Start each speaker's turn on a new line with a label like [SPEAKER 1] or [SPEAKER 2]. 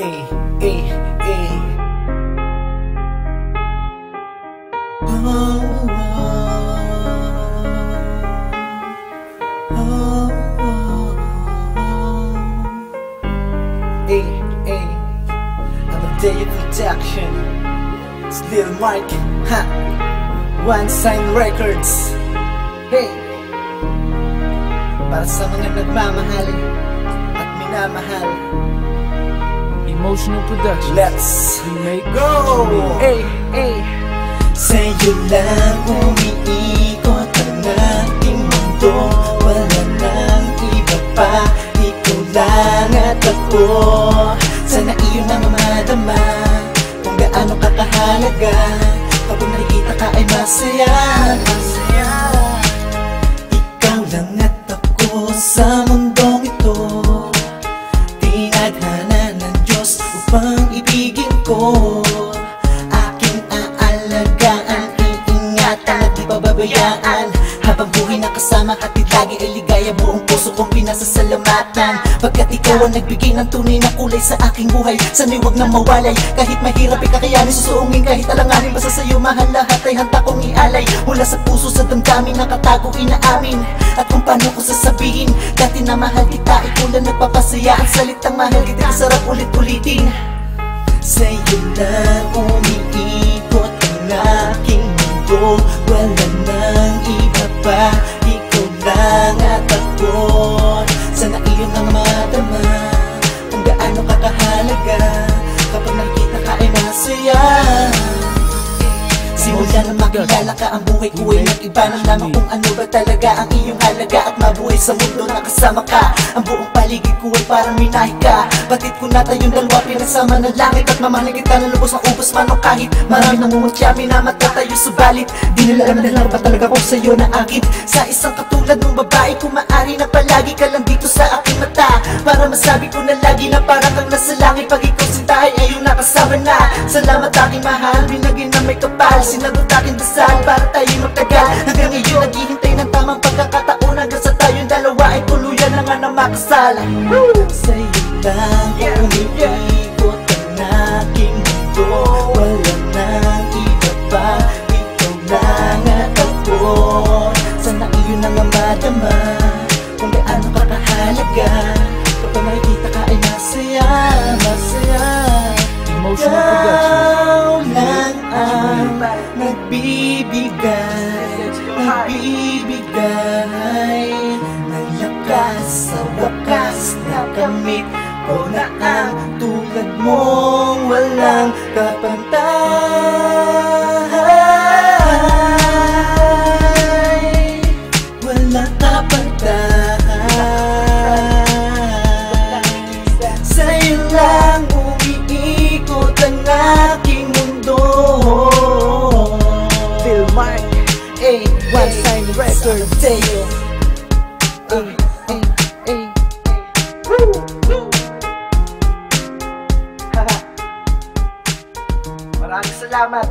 [SPEAKER 1] Ay, ay, ay. Oh, oh, oh, oh, oh. Ay, ay. I'm a day of protection. It's Lil Mark, ha. One Sign Records. Hey, para sa mga nagmamahal at minamahal.
[SPEAKER 2] Emotional production.
[SPEAKER 1] Let's
[SPEAKER 2] make
[SPEAKER 1] go!
[SPEAKER 2] Hey, hey.
[SPEAKER 1] Sa'yo lang umiikot ang ating mundo. Wala nang iba pa, ikaw lang at ako. Sana iyo na mamadama kung gaano ka kahalaga. Kapag nakikita ka ay masaya. Ikaw lang at ako sa mundong ito. Tinadhana ng Diyos upang ibigin ko. Aking aalagaan, iingatan at di pababayaan. Habang buhay na kasama, hatid lagi ay ligaya. Buong puso kong pinasasalamatan, pagkat ikaw ang nagbigay ng tunay na kulay sa aking buhay. Sana'y huwag nang mawalay, kahit mahirap ay kakayanin. Susuungin kahit alanganin, basta sa'yo mahal lahat ay handa kong ialay. Mula sa puso sa damdamin, nakatago inaamin. At kung paano ko sasabihin, dati na mahal kita, ikaw lang nagpapasaya. Ang salitang mahal kita, sarap ulit-ulitin. Sa'yo lang umiikot ang aking mundo. Wala nang iba pa, ikaw lang at ako. Sana iyo nang madama kung gaano ka kahalaga. Kapag nakita ka ay masaya. Simula na makilala ka, ang buhay ko ay nag-iba. Nalaman kung ano ba talaga ang iyong halaga. At mabuhay sa mundo na kasama ka. Ang buong paligid ko ay parang minahe ka. Batid ko na tayong dalawa, pinagsama ng langit. At mamahalin kita ng lubos na ubos man o kahit marami namumutya, minamata tayo subalit. Di nila alam na ba talaga kung sa'yo na akit. Sa isang katulad ng babae, kung maaari na palagi ka lang dito sa aking mata. Para masabi ko na lagi na parang kang nasa langit. Pag ikaw sintahay ay yung nakasama na. Salamat aking mahal, binagin na may kapal. Sinagot aking dasal para tayo magtagal. Hanggang ngayon naghihintay ng tamang pagkakataon. Hanggang sa tayong dalawa ay tuluyan na nga na makasal. Sa'yo lang umiikot ang aking mundo. Wala nang iba pa, ikaw lang at ako. Sana iyo na nga madama kung gaano ka kahalaga. Kapag makikita ka ay masaya, masaya.
[SPEAKER 2] Emotional production.
[SPEAKER 1] Ikaw lang ang nagbibigay ng lakas. Sa wakas nakamit ko na ang tulad mong walang kapantay. Walang kapantay. Sa'yo lang umiikot ang aking mundo.
[SPEAKER 2] Lil Mark,
[SPEAKER 1] Ay, One Sign Records. Tayo. Ay, ay, ay. Maraming salamat.